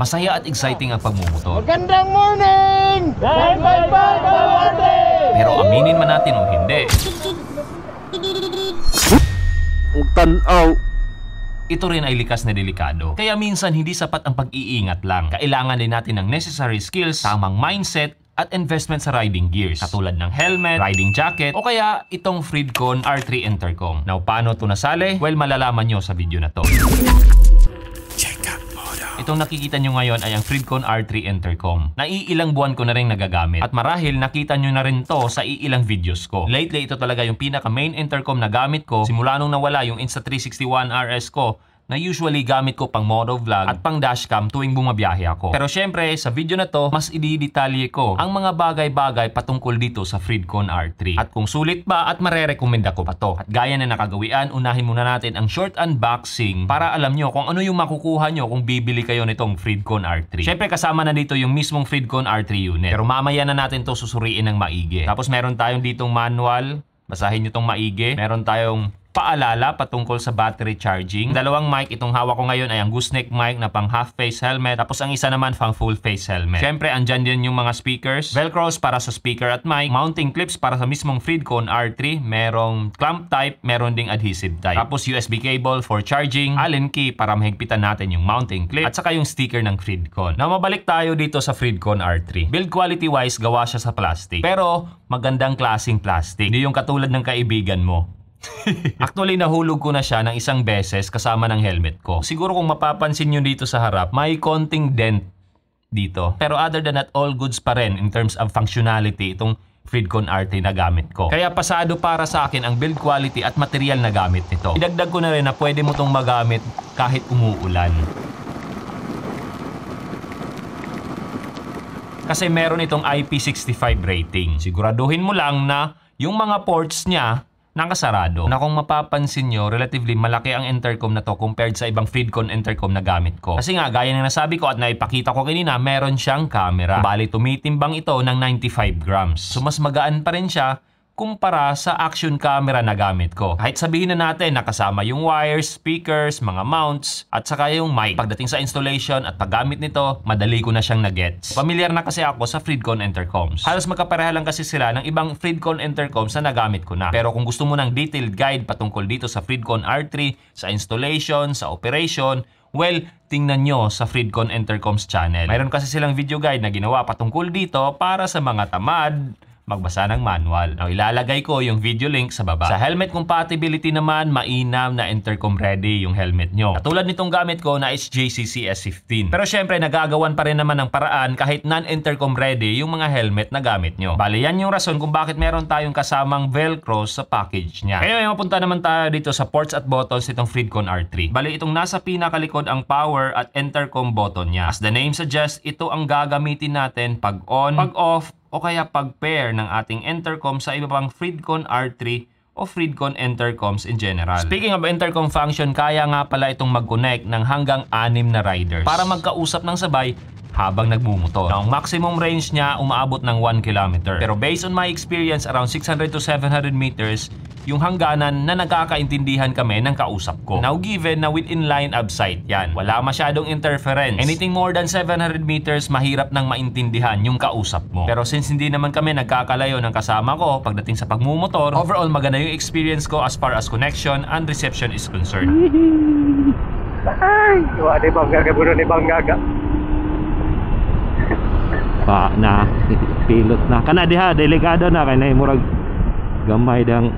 Masaya at exciting ang pagmumotor. Magandang morning! 955 Pero aminin man natin o hindi, ito rin ay likas na delikado. Kaya minsan hindi sapat ang pag-iingat lang. Kailangan din natin ng necessary skills, tamang mindset, at investment sa riding gears. Katulad ng helmet, riding jacket, o kaya itong Freedcon R3 Intercom. Now, paano ito nasali? Well, malalaman nyo sa video na to. Itong nakikita nyo ngayon ay ang Freedcon R3 Intercom. Naiilang buwan ko na rin nagagamit. At marahil nakita nyo na rin to sa iilang videos ko. Lately, ito talaga yung pinaka main intercom na gamit ko simula nung nawala yung Insta360 One RS ko, na usually gamit ko pang motovlog at pang dashcam tuwing bumabiyahe ako. Pero syempre, sa video na to, mas ididetalye ko ang mga bagay-bagay patungkol dito sa Freedcon R3. At kung sulit ba at marerekomenda ko pa to. At gaya na nakagawian, unahin muna natin ang short unboxing para alam nyo kung ano yung makukuha nyo kung bibili kayo nitong Freedcon R3. Syempre, kasama na dito yung mismong Freedcon R3 unit. Pero mamaya na natin to susuriin ng maigi. Tapos meron tayong ditong manual. Basahin nyo tong maigi. Meron tayong paalala patungkol sa battery charging. Dalawang mic, itong hawak ko ngayon ay ang gooseneck mic na pang half face helmet, tapos ang isa naman pang full face helmet. Syempre, andyan din yung mga speakers, velcros para sa speaker at mic, mounting clips para sa mismong Freedcon R3, merong clamp type, meron ding adhesive type. Tapos USB cable for charging, Allen key para mahigpitan natin yung mounting clip, at saka yung sticker ng Freedcon. Now, mabalik tayo dito sa Freedcon R3. Build quality wise, gawa siya sa plastic. Pero, magandang klaseng plastic. Hindi yung katulad ng kaibigan mo. Actually, nahulog ko na siya ng isang beses kasama ng helmet ko. Siguro kung mapapansin nyo dito sa harap, may konting dent dito. Pero other than that, all goods pa rin in terms of functionality itong Freedcon R3 na gamit ko. Kaya pasado para sa akin ang build quality at material na gamit nito. Idagdag ko na rin na pwede mo itong magamit kahit umuulan. Kasi meron itong IP65 rating. Siguraduhin mo lang na yung mga ports niya nakasarado. Na kung mapapansin nyo, relatively malaki ang intercom na to compared sa ibang Freedcon intercom na gamit ko. Kasi nga, gaya ng nasabi ko at naipakita ko kanina, meron siyang camera. Bali, tumitimbang ito ng 95 grams. So, mas magaan pa rin siya kumpara sa action camera na gamit ko. Kahit sabihin na natin nakasama yung wires, speakers, mga mounts, at saka yung mic. Pagdating sa installation at paggamit nito, madali ko na siyang na-gets. Familiar na kasi ako sa Freedcon intercoms. Halos magkapareha lang kasi sila ng ibang Freedcon intercoms na nagamit ko na. Pero kung gusto mo ng detailed guide patungkol dito sa Freedcon R3, sa installation, sa operation, well, tingnan nyo sa Freedcon Intercoms channel. Mayroon kasi silang video guide na ginawa patungkol dito para sa mga tamad magbasa ng manual. Now, ilalagay ko yung video link sa baba. Sa helmet compatibility naman, mainam na intercom ready yung helmet nyo. Katulad nitong gamit ko na JCC S15. Pero syempre, nagagawan pa rin naman ng paraan kahit non-intercom ready yung mga helmet na gamit nyo. Bali, yan yung rason kung bakit meron tayong kasamang velcro sa package niya. Anyway, mapunta naman tayo dito sa ports at buttons nitong Freedcon R3. Bali, itong nasa pinakalikod ang power at intercom button niya. As the name suggests, ito ang gagamitin natin pag on, pag off, o kaya pag-pair ng ating intercom sa iba pang Freedcon R3 o Freedcon intercoms in general. Speaking of intercom function, kaya nga pala itong mag-connect ng hanggang 6 na riders para magkausap ng sabay habang nagmumotor. Now, ang maximum range niya umaabot ng 1 km. Pero based on my experience, around 600 to 700 meters yung hangganan na nagkakaintindihan kami ng kausap ko. Now, given na within line of sight yan, wala masyadong interference. Anything more than 700 meters, mahirap nang maintindihan yung kausap mo. Pero since hindi naman kami nagkakalayo ng kasama ko pagdating sa pagmumotor, overall maganda yung experience ko as far as connection and reception is concerned. Ay! Wala ni Banggaga, buro ni Banggaga. Pa na pilot na kana diha delikado na kay nay murag gamay dang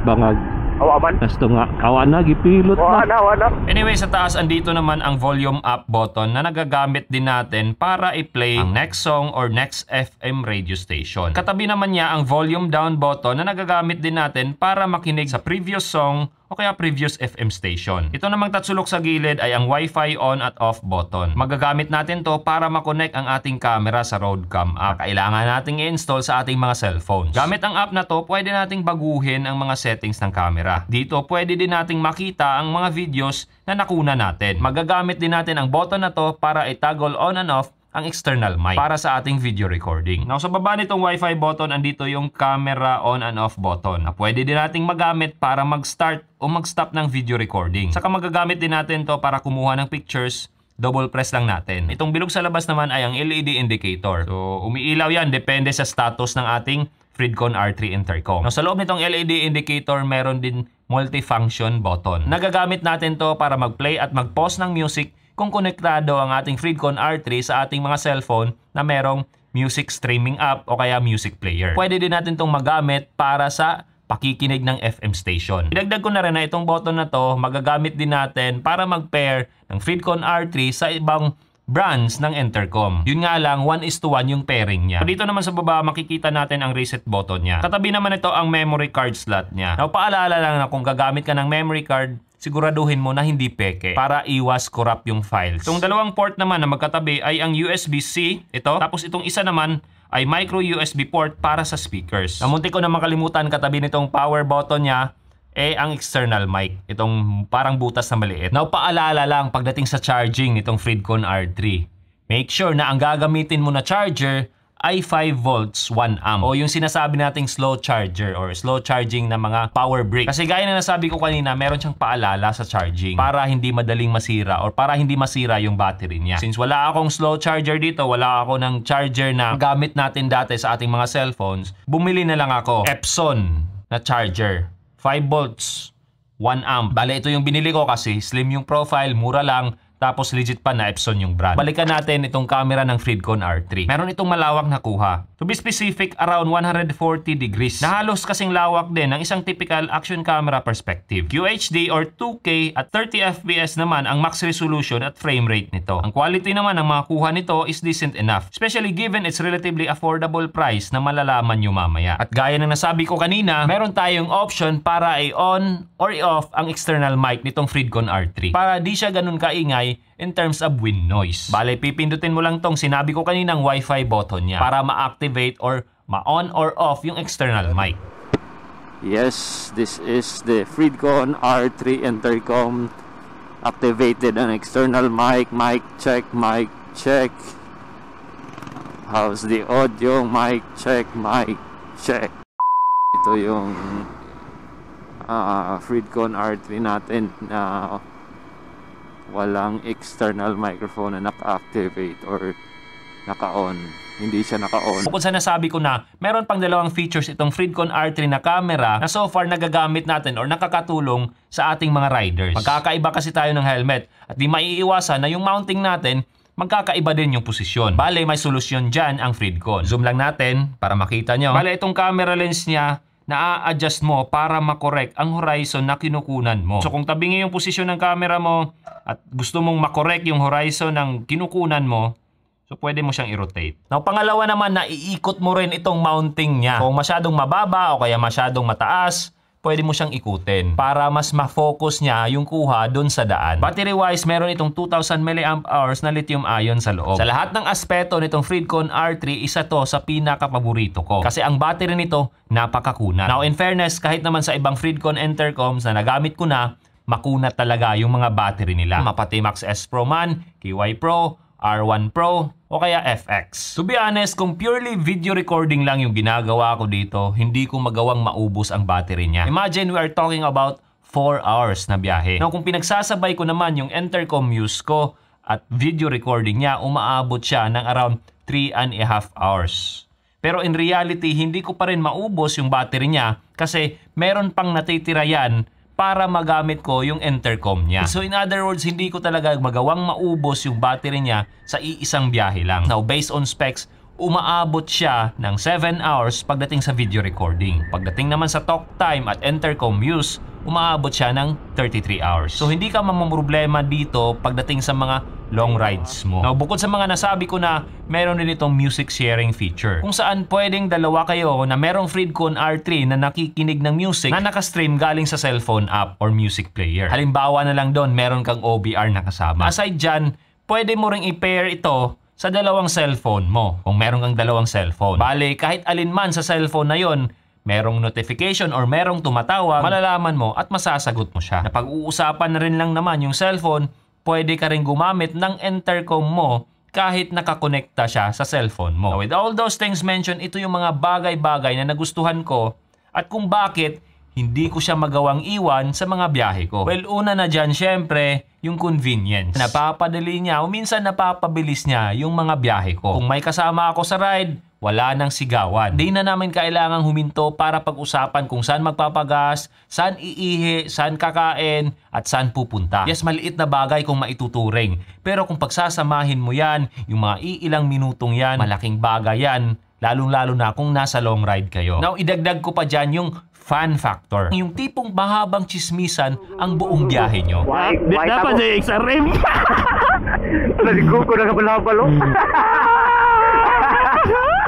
bangag awaman nasto nga awan na gipilot na wala. Anyway, sa taas andito naman ang volume up button na nagagamit din natin para i-play ang next song or next FM radio station. Katabi naman niya ang volume down button na nagagamit din natin para makinig sa previous song o kaya previous FM station. Ito namang tatsulok sa gilid ay ang Wi-Fi on at off button. Magagamit natin to para makonect ang ating camera sa Roadcam app. Kailangan nating i-install sa ating mga cellphones. Gamit ang app na to, pwede nating baguhin ang mga settings ng camera. Dito, pwede din nating makita ang mga videos na nakuna natin. Magagamit din natin ang button na to para i-toggle on and off ang external mic para sa ating video recording. Now, sa baba nitong Wi-Fi button, andito yung camera on and off button na pwede din nating magamit para mag-start o mag-stop ng video recording. Saka magagamit din natin to para kumuha ng pictures double press lang natin. Itong bilog sa labas naman ay ang LED indicator. So, umiilaw yan, depende sa status ng ating Fridcon R3 intercom. Now, sa loob nitong LED indicator, meron din multifunction button. Nagagamit natin to para mag-play at mag-pause ng music kung konektado ang ating Fridcon R3 sa ating mga cellphone na merong music streaming app o kaya music player. Pwede din natin itong magamit para sa pakikinig ng FM station. Idagdag ko na rin na itong button na to, magagamit din natin para mag-pair ng Fridcon R3 sa ibang brands ng intercom. Yun nga lang, 1:1 yung pairing niya. So, dito naman sa baba, makikita natin ang reset button niya. Katabi naman ito ang memory card slot niya. Now, paalala lang na kung gagamit ka ng memory card, siguraduhin mo na hindi peke para iwas corrupt yung files. Itong dalawang port naman na magkatabi ay ang USB-C, ito. Tapos itong isa naman ay micro USB port para sa speakers. Namunti ko na makalimutan, katabi nitong power button niya ang external mic. Itong parang butas na maliit. Now, paalala lang pagdating sa charging nitong Fridcon R3. Make sure na ang gagamitin mo na charger ay 5 volts 1 amp o yung sinasabi nating slow charger or slow charging na mga power brick. Kasi gaya na nasabi ko kanina, meron siyang paalala sa charging para hindi madaling masira or para hindi masira yung battery niya. Since wala akong slow charger dito, wala ako ng charger na gamit natin dati sa ating mga cellphones, bumili na lang ako Epson na charger. 5 volts 1 amp. Bale, ito yung binili ko kasi slim yung profile, mura lang. Tapos legit pa na Epson yung brand. Balikan natin itong camera ng Fridcon R3. Meron itong malawak na kuha. To be specific, around 140 degrees. Na halos kasing lawak din ng isang typical action camera perspective. QHD or 2K at 30 FPS naman ang max resolution at frame rate nito. Ang quality naman ng mga kuha nito is decent enough. Especially given its relatively affordable price na malalaman nyo mamaya. At gaya ng nasabi ko kanina, meron tayong option para i-on or i-off ang external mic nitong Fridcon R3. Para di siya ganun kaingay in terms of wind noise. Bale, pipindutin mo lang tong sinabi ko kaninang Wi-Fi button niya para ma-activate or ma-on or off yung external mic. Yes, this is the Fridcon R3 intercom. Activated an external mic. Mic check, mic check. How's the audio? Mic check, mic check. Ito yung Fridcon R3 natin na walang external microphone na naka-activate or naka-on. Hindi siya naka-on. Bukod sa nasabi ko na, meron pang dalawang features itong Fridcon R3 na camera na so far nagagamit natin or nakakatulong sa ating mga riders. Magkakaiba kasi tayo ng helmet at di maiiwasan na yung mounting natin magkakaiba din yung posisyon. Bale, may solusyon dyan ang Fridcon. Zoom lang natin para makita nyo. Bale, itong camera lens niya na-adjust mo para makorek ang horizon na kinukunan mo. So kung tabingi yung posisyon ng camera mo at gusto mong makorek yung horizon ng kinukunan mo, so pwede mo siyang i-rotate. Now, pangalawa naman, na iikot mo rin itong mounting niya. Kung masyadong mababa o kaya masyadong mataas, pwede mo siyang ikutin para mas ma-focus niya yung kuha dun sa daan. Battery-wise, meron itong 2,000 mAh na lithium-ion sa loob. Sa lahat ng aspeto nitong Fridcon R3, isa to sa pinaka-paborito ko. Kasi ang battery nito, napakakunat. Now, in fairness, kahit naman sa ibang Fridcon intercoms na nagamit ko na, makunat talaga yung mga battery nila. Mapati Max S Pro man, KY Pro, R1 Pro, o kaya FX. To be honest, kung purely video recording lang yung ginagawa ko dito, hindi ko magawang maubos ang battery niya. Imagine we are talking about 4 hours na biyahe. Now, kung pinagsasabay ko naman yung intercom use ko at video recording niya, umaabot siya ng around 3.5 hours. Pero in reality, hindi ko pa rin maubos yung battery niya kasi meron pang natitira yan para magamit ko yung intercom niya. So in other words, hindi ko talaga magawang maubos yung battery niya sa iisang biyahe lang. Now, based on specs, umaabot siya ng 7 hours pagdating sa video recording. Pagdating naman sa talk time at intercom use, umaabot siya ng 33 hours. So hindi ka mamumroblema dito pagdating sa mga long rides mo. Now, bukod sa mga nasabi ko na, meron din itong music sharing feature. Kung saan pwedeng dalawa kayo na merong Fridcon R3 na nakikinig ng music na nakastream galing sa cellphone app or music player. Halimbawa na lang doon, meron kang OBR na kasama. Aside dyan, pwede mo ring i-pair ito sa dalawang cellphone mo. Kung meron kang dalawang cellphone. Bale, kahit alin man sa cellphone na yon, merong notification or merong tumatawag, malalaman mo at masasagot mo siya. Napag-uusapan na rin lang naman yung cellphone, pwede ka rin gumamit ng intercom mo kahit nakakonekta siya sa cellphone mo. Now, with all those things mentioned, ito yung mga bagay-bagay na nagustuhan ko at kung bakit hindi ko siya magawang iwan sa mga biyahe ko. Well, una na dyan, syempre, yung convenience. Napapadali niya o minsan napapabilis niya yung mga biyahe ko. Kung may kasama ako sa ride, wala nang sigawan. Di na namin kailangang huminto para pag-usapan kung saan magpapagas, saan iihi, saan kakain, at saan pupunta. Yes, maliit na bagay kung maituturing. Pero kung pagsasamahin mo yan, yung mga iilang minutong yan, malaking bagay yan, lalong-lalo na kung nasa long ride kayo. Now, idagdag ko pa dyan yung fun factor. Yung tipong mahabang chismisan ang buong biyahe nyo. Dapat na yung XRM. Naligo ko na kabalabalo.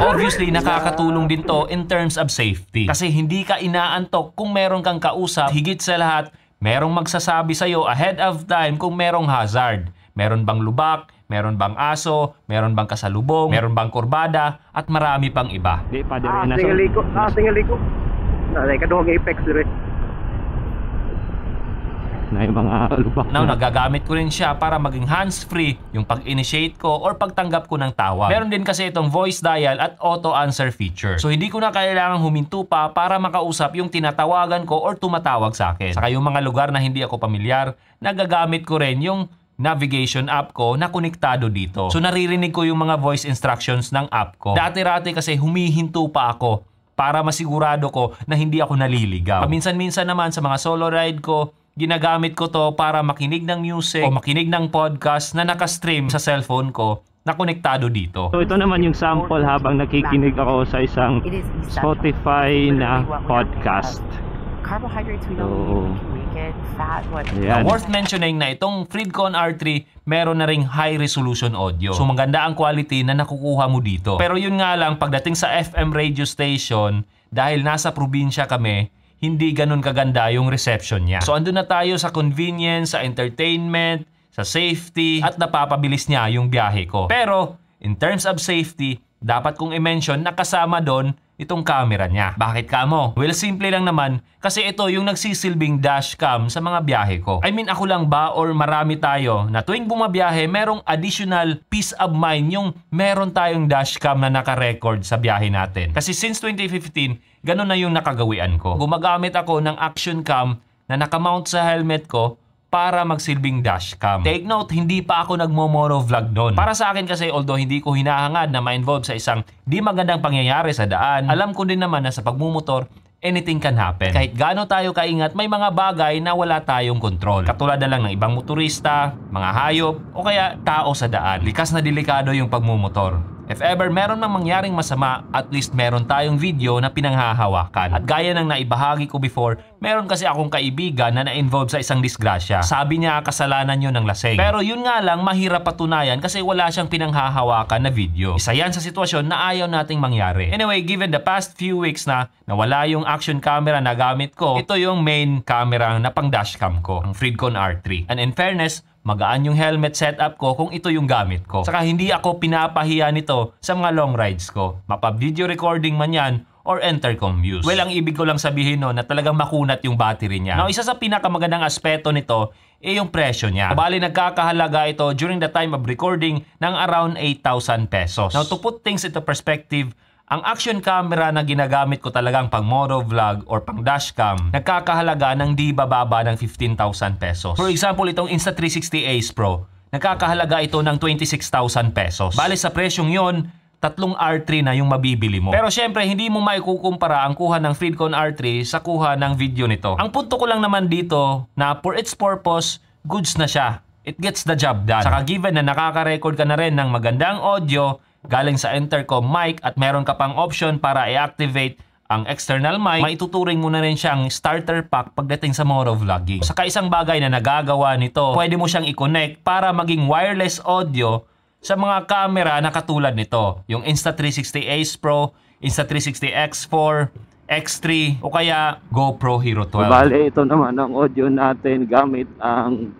Obviously, nakakatulong din to in terms of safety. Kasi hindi ka inaantok kung meron kang kausap. Higit sa lahat, merong magsasabi sa'yo ahead of time kung merong hazard. Meron bang lubak, meron bang aso, meron bang kasalubong, meron bang kurbada, at marami pang iba. Di pa din na Singaliko. Nanay ka doon ang apex dire. Na yung mga lubak. Now, nagagamit ko rin siya para maging hands-free yung pag-initiate ko or pagtanggap ko ng tawag. Meron din kasi itong voice dial at auto-answer feature. So, hindi ko na kailangang huminto pa para makausap yung tinatawagan ko or tumatawag sa akin. Saka yung mga lugar na hindi ako pamilyar, nagagamit ko rin yung navigation app ko na konektado dito. So, naririnig ko yung mga voice instructions ng app ko. Dati-rati kasi humihinto pa ako para masigurado ko na hindi ako naliligaw. Paminsan-minsan naman sa mga solo ride ko, ginagamit ko to para makinig ng music o makinig ng podcast na nakastream sa cellphone ko na konektado dito. So ito naman yung sample habang nakikinig ako sa isang Spotify na podcast. Carbohydrates we don't need, weaken, fat, what? Now, worth mentioning na itong Freedcon R3 meron na ring high resolution audio. So maganda ang quality na nakukuha mo dito. Pero yun nga lang, pagdating sa FM radio station, dahil nasa probinsya kami, hindi ganun kaganda yung reception niya. So andun na tayo sa convenience, sa entertainment, sa safety, at napapabilis niya yung biyahe ko. Pero in terms of safety, dapat kong i-mention na kasama doon itong camera niya. Bakit kamo? Well, simple lang naman kasi ito yung nagsisilbing dashcam sa mga biyahe ko. I mean, ako lang ba or marami tayo na tuwing bumabiyahe, merong additional peace of mind yung meron tayong dashcam na naka-record sa biyahe natin. Kasi since 2015, ganun na yung nakagawian ko. Gumagamit ako ng action cam na nakamount sa helmet ko para magsilbing dashcam. Take note, hindi pa ako nagmo-motovlog noon. Para sa akin kasi, although hindi ko hinahangad na ma-involve sa isang di magandang pangyayari sa daan, alam ko din naman na sa pagmumotor, anything can happen. Kahit gaano tayo kaingat, may mga bagay na wala tayong kontrol. Katulad na lang ng ibang motorista, mga hayop, o kaya tao sa daan. Likas na delikado yung pagmumotor. If ever meron mang mangyaring masama, at least meron tayong video na pinanghahawakan. At gaya ng naibahagi ko before, meron kasi akong kaibigan na na-involve sa isang disgrasya. Sabi niya kasalanan yun ng laseng. Pero yun nga lang, mahirap patunayan kasi wala siyang pinanghahawakan na video. Isa yan sa sitwasyon na ayaw nating mangyari. Anyway, given the past few weeks na nawala yung action camera na gamit ko, ito yung main camera na pang dashcam ko, ang Freedcon R3. And in fairness, magaan yung helmet setup ko kung ito yung gamit ko. Saka hindi ako pinapahiya nito sa mga long rides ko. Mapa-video recording man yan or intercom use. Well, ang ibig ko lang sabihin no, na talagang makunat yung battery niya. Now, isa sa pinakamagandang aspeto nito yung presyo niya. Bali, nagkakahalaga ito during the time of recording ng around 8,000 pesos. Now, to put things into perspective, ang action camera na ginagamit ko talagang pang motovlog or pang dashcam, nagkakahalaga ng di bababa ng 15,000 pesos. For example, itong Insta360 Ace Pro, nagkakahalaga ito ng 26,000 pesos. Bale sa presyong yon, tatlong R3 na yung mabibili mo. Pero syempre, hindi mo maikukumpara ang kuha ng Freedcon R3 sa kuha ng video nito. Ang punto ko lang naman dito na for its purpose, goods na siya. It gets the job done. Saka given na nakaka-record ka na rin ng magandang audio, galing sa intercom mic at meron ka pang option para i-activate ang external mic, maituturing mo na rin siyang starter pack pagdating sa motovlogging. Saka isang bagay na nagagawa nito, pwede mo siyang i-connect para maging wireless audio sa mga camera na katulad nito. Yung Insta360 Ace Pro, Insta360 X4, X3 o kaya GoPro Hero 12. Bale, ito naman ang audio natin gamit ang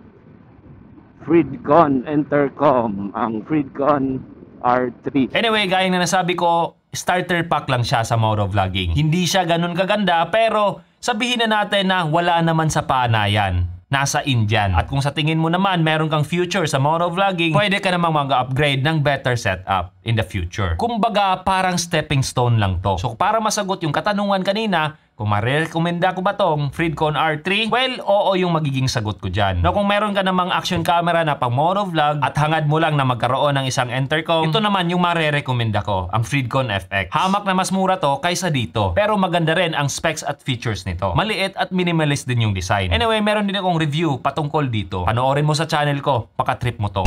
Freedcon intercom, ang Freedcon R3. Anyway, gaya na nasabi ko, starter pack lang siya sa motovlogging. Hindi siya ganun kaganda, pero sabihin na natin na wala naman sa panayan. Nasa Indian. At kung sa tingin mo naman meron kang future sa motovlogging, pwede ka namang mag-upgrade ng better setup in the future. Kumbaga, parang stepping stone lang to. So para masagot yung katanungan kanina, Kung marerekomenda ko ba tong Freedcon R3? Well, oo yung magiging sagot ko dyan. Kung meron ka namang action camera na pang motovlog at hangad mo lang na magkaroon ng isang intercom, ito naman yung marerekomenda ko, ang Freedcon FX. Hamak na mas mura to kaysa dito. Pero maganda rin ang specs at features nito. Maliit at minimalist din yung design. Anyway, meron din akong review patungkol dito. Panoorin mo sa channel ko, pakatrip mo to.